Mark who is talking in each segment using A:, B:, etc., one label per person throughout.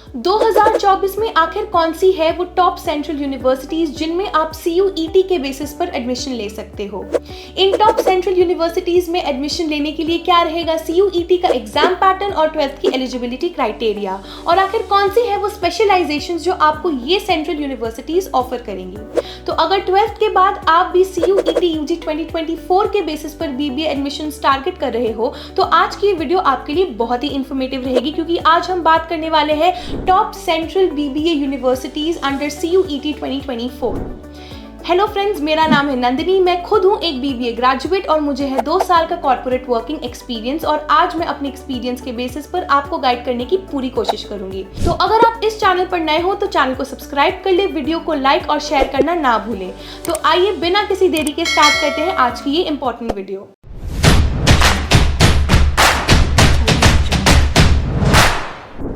A: 2024 में आखिर कौन सी है वो टॉप सेंट्रल यूनिवर्सिटीज जिनमें आप CUET के बेसिस पर एडमिशन ले सकते हो। इन टॉप सेंट्रल यूनिवर्सिटीज में एडमिशन लेने के लिए क्या रहेगा CUET का एग्जाम पैटर्न और 12th की एलिजिबिलिटी क्राइटेरिया, और आखिर कौन सी है वो स्पेशलाइजेशंस जो आपको ये सेंट्रल यूनिवर्सिटीज ऑफर करेंगी। तो अगर 12th के बाद आप भी CUET UG 2024 के बेसिस पर BBA एडमिशन टारगेट कर रहे हो तो आज की वीडियो आपके लिए बहुत ही इंफॉर्मेटिव रहेगी, क्योंकि आज हम बात करने वाले हैं top central BBA universities under CUET 2024। Hello friends, मेरा नाम है नंदिनी। मैं खुद हूँ एक BBA ग्रेजुएट और मुझे है 2 साल का कॉर्पोरेट वर्किंग एक्सपीरियंस, और आज मैं अपने एक्सपीरियंस के बेसिस पर आपको गाइड करने की पूरी कोशिश करूंगी। तो अगर आप इस चैनल पर नए हो तो चैनल को सब्सक्राइब कर ले, वीडियो को लाइक और शेयर करना ना भूलें। तो आइए बिना किसी देरी के स्टार्ट करते हैं आज की ये important video.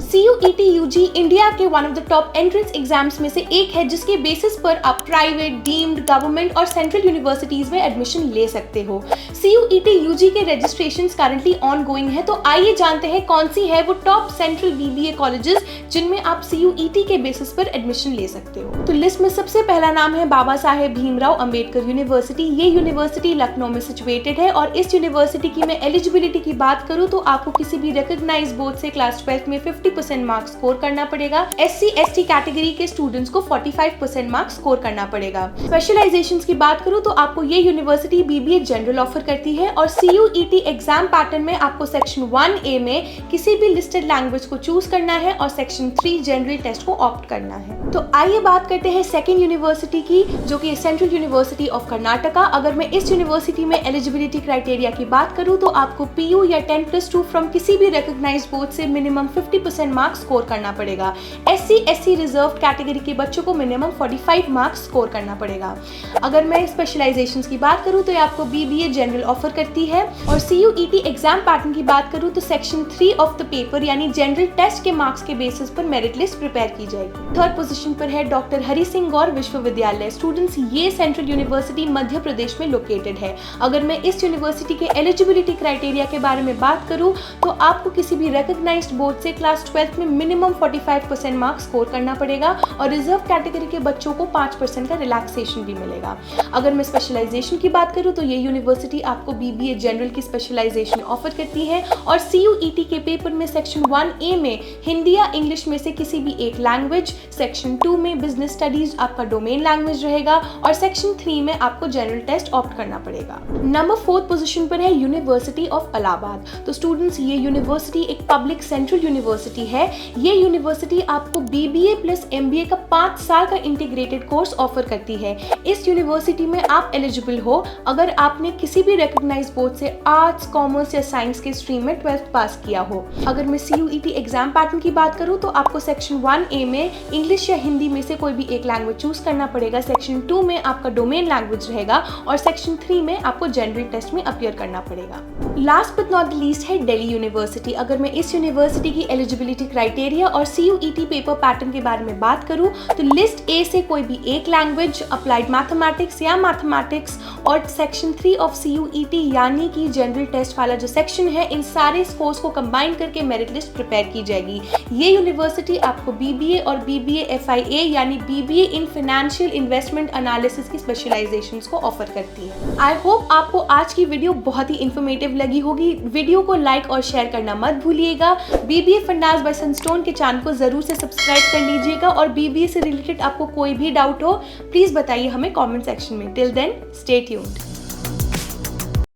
A: CUET UG India के one of the top entrance exams में से एक है, जिसके बेसिस पर आप प्राइवेट, डीम्ड, गवर्नमेंट और सेंट्रल यूनिवर्सिटीज में एडमिशन ले सकते हो। CUET UG के रजिस्ट्रेशंस करंटली ऑन गोइंग है, तो आइए जानते हैं कौन सी है वो टॉप सेंट्रल BBA कॉलेजेस जिनमें आप CUET के बेसिस पर एडमिशन ले सकते हो। तो लिस्ट में सबसे पहला नाम है बाबा साहेब भीमराव अंबेडकर यूनिवर्सिटी। ये यूनिवर्सिटी लखनऊ में सिचुएटेड है, और इस यूनिवर्सिटी की मैं एलिजिबिलिटी की बात करूँ तो आपको किसी भी रिकॉग्नाइज बोर्ड से क्लास 12 में 50% मार्क्स स्कोर करना पड़ेगा। SC/ST कैटेगरी के स्टूडेंट्स को 45% मार्क्स स्कोर करना पड़ेगा। स्पेशलाइजेशंस की बात करूं तो आपको ये यूनिवर्सिटी BBA जनरल ऑफर करती है, और CUET एग्जाम पैटर्न में आपको सेक्शन 1A में किसी भी लिस्टेड लैंग्वेज को चूज करना है और सेक्शन 3 जनरल टेस्ट को ऑप्ट करना है। तो आइए बात करते हैं सेकेंड यूनिवर्सिटी की, जो कि सेंट्रल यूनिवर्सिटी ऑफ कर्नाटका। अगर मैं इस यूनिवर्सिटी में एलिजिबिलिटी क्राइटेरिया की बात करूं तो आपको PU या 10+2 फ्रॉम किसी भी रिकॉग्नाइज्ड बोर्ड से मिनिमम 50% मार्क्स स्कोर करना पड़ेगा। SC/ST रिजर्व कैटेगरी के बच्चों को मिनिमम 45 मार्क्स स्कोर करना पड़ेगा। अगर मैं स्पेशलाइजेशंस की बात करूं तो ये आपको BBA जनरल ऑफर करती है, और CUET एग्जाम पैटर्न की बात करूं तो सेक्शन 3 ऑफ द पेपर यानी जनरल टेस्ट के मार्क्स के बेसिस पर मेरिट लिस्ट प्रिपेयर की जाएगी। थर्ड पोजीशन पर है डॉक्टर हरि सिंह गौर विश्वविद्यालय। स्टूडेंट्स, ये सेंट्रल यूनिवर्सिटी मध्य प्रदेश में लोकेटेड है। अगर मैं इस यूनिवर्सिटी के एलिजिबिलिटी क्राइटेरिया के बारे में बात करूं तो आपको किसी भी रिकॉग्नाइज्ड बोर्ड से क्लास 12 में मिनिमम 45% मार्क्स स्कोर करना पड़ेगा, और रिजर्व कैटेगरी के बच्चों को 5% का रिलैक्सेशन भी मिलेगा। अगर मैं स्पेशलाइजेशन की बात करूं तो ये यूनिवर्सिटी आपको BBA जनरल की स्पेशलाइजेशन ऑफर करती है, और CUET के पेपर में सेक्शन 1A में हिंदी या इंग्लिश में से किसी भी एक लैंग्वेज, सेक्शन 2 में बिजनेस स्टडीज आपका डोमेन लैंग्वेज रहेगा, और सेक्शन 3 में आपको जनरल टेस्ट ऑप्ट करना पड़ेगा। नंबर 4 पोजीशन पर है यूनिवर्सिटी ऑफ इलाहाबाद। तो स्टूडेंट्स, ये यूनिवर्सिटी एक पब्लिक सेंट्रल यूनिवर्सिटी है। ये यूनिवर्सिटी आपको BBA प्लस MBA का 5 साल का इंटीग्रेटेड कोर्स ऑफर करती है। इस यूनिवर्सिटी में आप एलिजिबल हो अगर आपने किसी भी रिकॉग्नाइज्ड बोर्ड से आर्ट्स, कॉमर्स या साइंस के स्ट्रीम में 12th पास किया हो। अगर मैं CUET एग्जाम पैटर्न की बात करूं तो आपको सेक्शन 1A में इंग्लिश या हिंदी में से कोई भी एक लैंग्वेज चूज करना पड़ेगा, सेक्शन 2 में आपका डोमेन लैंग्वेज रहेगा, और सेक्शन 3 में आपको जनरल टेस्ट में अपीयर करना पड़ेगा। लास्ट बट नॉट लीस्ट है दिल्ली यूनिवर्सिटी। अगर मैं इस यूनिवर्सिटी की एलिजिबिलिटी क्राइटेरिया और CUET पेपर पैटर्न के बारे में बात करूं तो लिस्ट A से कोई भी एक लैंग्वेज, अप्लाइड मैथमेटिक्स या मैथमेटिक्स, और सेक्शन 3 ऑफ CUET यानी कि जनरल टेस्ट वाला जो सेक्शन है, इन सारे स्कोर्स को कंबाइन करके मेरिट लिस्ट प्रिपेयर की जाएगी। ये यूनिवर्सिटी आपको BBA और BBA FIA यानी BBA in financial investment analysis की स्पेशलाइजेशंस को ऑफर करती है। आई होप आपको आज की वीडियो बहुत ही इंफॉर्मेटिव लगी होगी। वीडियो को लाइक और शेयर करना मत भूलिएगा। BBA फंडास बाय सनस्टोन के चैनल को जरूर से सब्सक्राइब कर लीजिएगा, और BBA से रिलेटेड आपको कोई भी डाउट हो प्लीज बताइए हमें कमेंट सेक्शन में। Till then, stay tuned.